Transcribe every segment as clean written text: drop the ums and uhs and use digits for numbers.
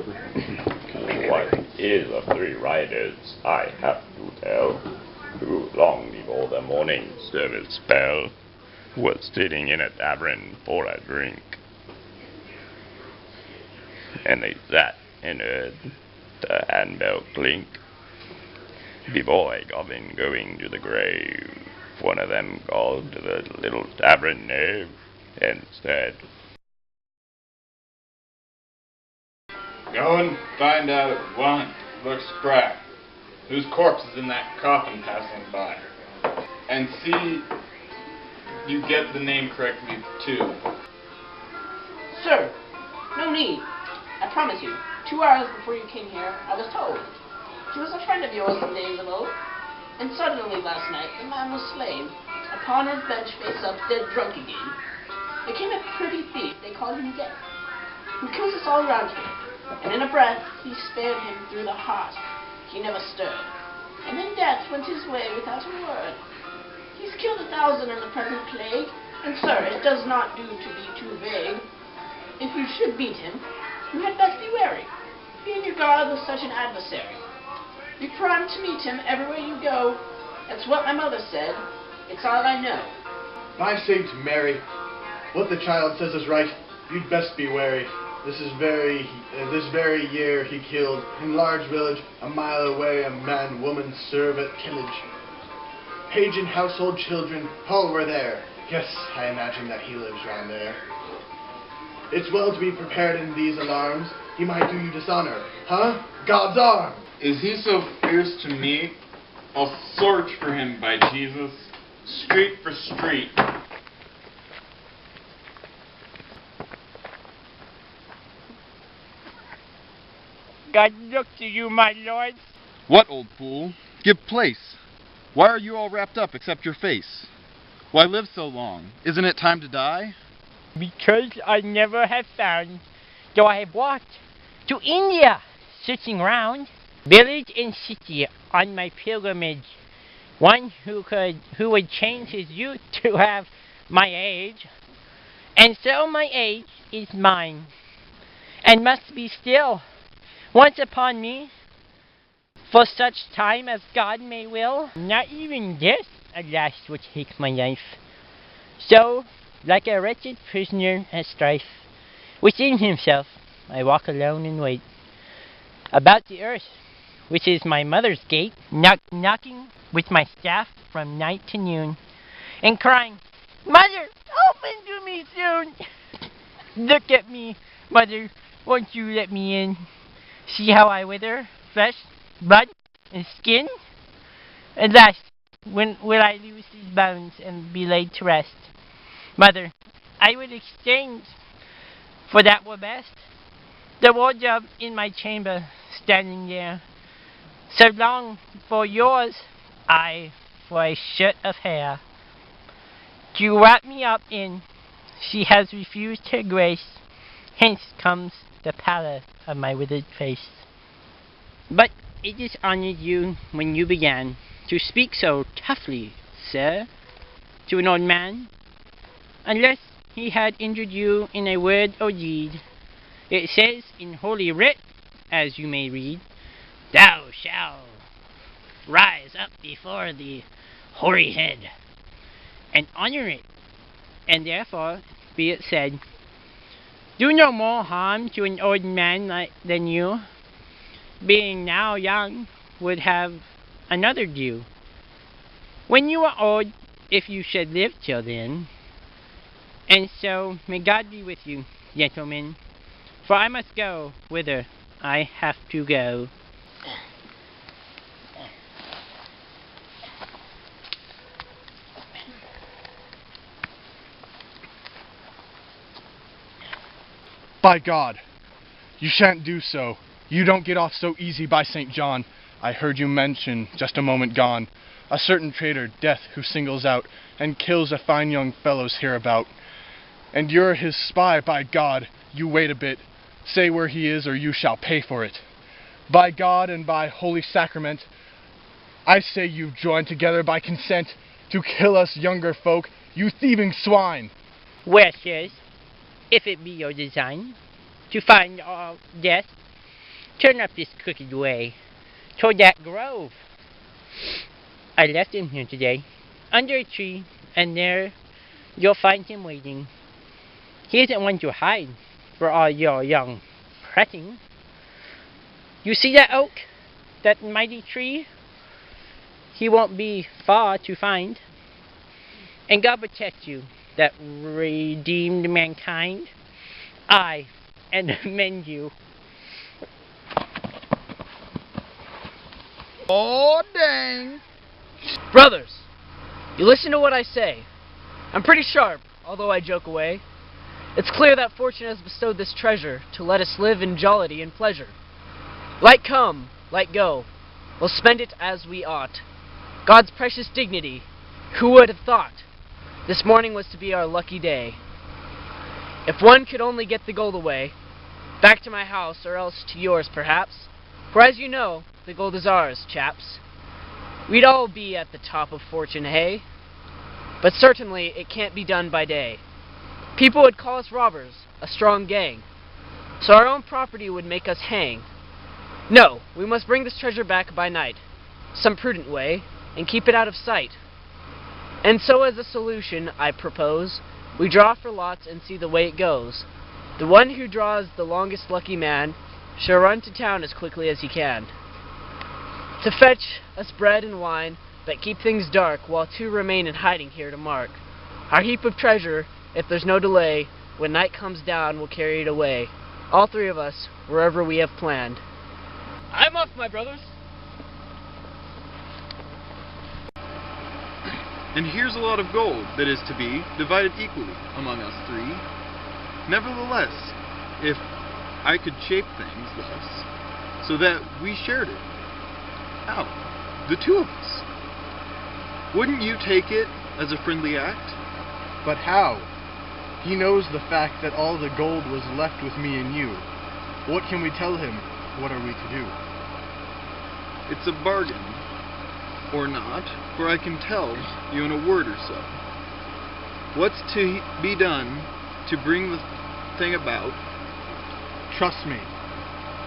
What is of three riders I have to tell, who long before the morning service bell was sitting in a tavern for a drink. And they sat and heard the handbell clink. Before a goblin going to the grave, one of them called to the little tavern knave and said, "Go and find out one looks cracked, whose corpse is in that coffin passing by, and see you get the name correctly too." "Sir, no need. I promise you, 2 hours before you came here, I was told. She was a friend of yours in days of old. And suddenly last night, the man was slain, upon his bench face up, dead drunk again. There came a pretty thief, they called him Death, who kills us all around here. And in a breath, he spared him through the heart. He never stirred. And then Death went his way without a word. He's killed 1,000 in the present plague, and sir, it does not do to be too vague. If you should meet him, you had best be wary. Be on your guard with such an adversary. Be primed to meet him everywhere you go. That's what my mother said. It's all I know." "My Saint Mary, what the child says is right. You'd best be wary. This very year he killed, in large village, a mile away, a man, woman, serve at tillage. Page and household children, all were there. Yes, I imagine that he lives round there. It's well to be prepared in these alarms. He might do you dishonor. Huh? God's arm!" "Is he so fierce to meet? I'll search for him by Jesus, street for street." "God look to you, my lord." "What, old fool? Give place. Why are you all wrapped up except your face? Why live so long? Isn't it time to die?" "Because I never have found, though I have walked to India, searching round, village and city on my pilgrimage, one who would change his youth to have my age. And so my age is mine, and must be still once upon me, for such time as God may will. Not even this, alas, would take my life. So, like a wretched prisoner at strife, within himself I walk alone and wait about the earth, which is my mother's gate, knocking with my staff from night to noon, and crying, 'Mother, open to me soon!' Look at me, mother, won't you let me in? See how I wither, flesh, blood, and skin? At last, when will I lose these bones and be laid to rest? Mother, I would exchange, for that were best, the wardrobe in my chamber, standing there, so long for yours, I for a shirt of hair, to wrap me up in. She has refused her grace, hence comes the pallor of my withered face. But it dishonored you when you began to speak so toughly, sir, to an old man, unless he had injured you in a word or deed. It says in Holy Writ, as you may read, 'Thou shalt rise up before the hoary head, and honor it, and therefore be it said, do no more harm to an old man than you, being now young, would have another due. When you are old, if you should live till then. And so may God be with you, gentlemen, for I must go whither I have to go." "By God, you shan't do so. You don't get off so easy, by St. John. I heard you mention, just a moment gone, a certain traitor, Death, who singles out and kills a fine young fellows hereabout. And you're his spy, by God. You wait a bit. Say where he is, or you shall pay for it. By God and by holy sacrament, I say you've joined together by consent to kill us younger folk, you thieving swine." "Well, sirs, if it be your design to find all death turn up this crooked way toward that grove. I left him here today, under a tree, and there you'll find him waiting. He isn't one to hide for all your young fretting. You see that oak? That mighty tree? He won't be far to find. And God protect you that redeemed mankind. Aye, and amend you. Oh, dang! Brothers, you listen to what I say. I'm pretty sharp, although I joke away. It's clear that fortune has bestowed this treasure to let us live in jollity and pleasure. Light come, light go. We'll spend it as we ought. God's precious dignity, who would have thought? This morning was to be our lucky day. If one could only get the gold away, back to my house or else to yours perhaps, for as you know, the gold is ours, chaps. We'd all be at the top of fortune, hey? But certainly it can't be done by day. People would call us robbers, a strong gang, so our own property would make us hang. No, we must bring this treasure back by night, some prudent way, and keep it out of sight. And so as a solution, I propose, we draw for lots and see the way it goes. The one who draws the longest lucky man shall run to town as quickly as he can, to fetch us bread and wine, but keep things dark, while two remain in hiding here to mark our heap of treasure. If there's no delay, when night comes down, we'll carry it away, all three of us, wherever we have planned. I'm off, my brothers. And here's a lot of gold that is to be divided equally among us three. Nevertheless, if I could shape things thus, so that we shared it. How? The two of us. Wouldn't you take it as a friendly act? But how? He knows the fact that all the gold was left with me and you. What can we tell him? What are we to do? It's a bargain. Or not, for I can tell you in a word or so. What's to be done to bring the thing about? Trust me.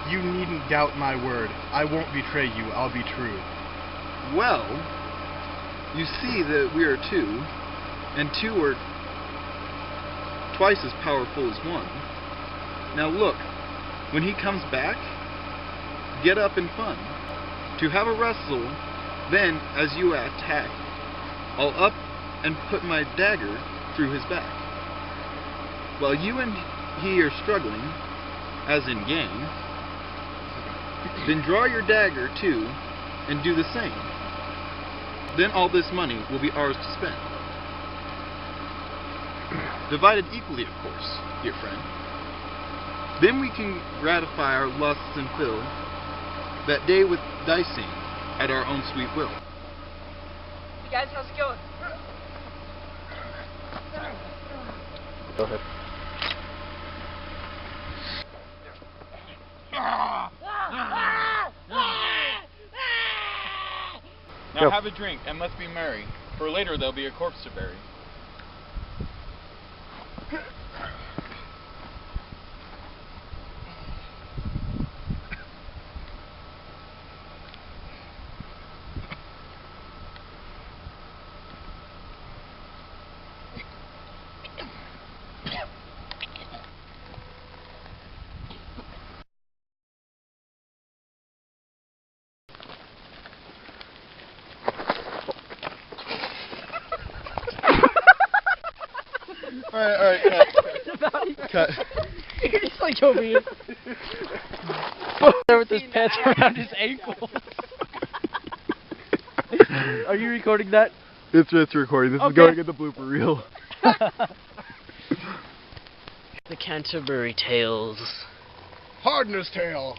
You needn't doubt my word. I won't betray you. I'll be true. Well, you see that we are two, and two are twice as powerful as one. Now look, when he comes back, get up in fun. To have a wrestle, then as you attack, I'll up and put my dagger through his back. While you and he are struggling, as in game, then draw your dagger too, and do the same. Then all this money will be ours to spend. Divided equally, of course, dear friend. Then we can gratify our lusts and fill that day with dicing at our own sweet will. Hey guys, how's it going? Go ahead. Now have a drink and let's be merry, for later there'll be a corpse to bury. Alright, cut. Cut. You're just like over here. There with his pants around his ankles. Are you recording that? It's recording. This is going in the blooper reel. The Canterbury Tales. Hardness Tale.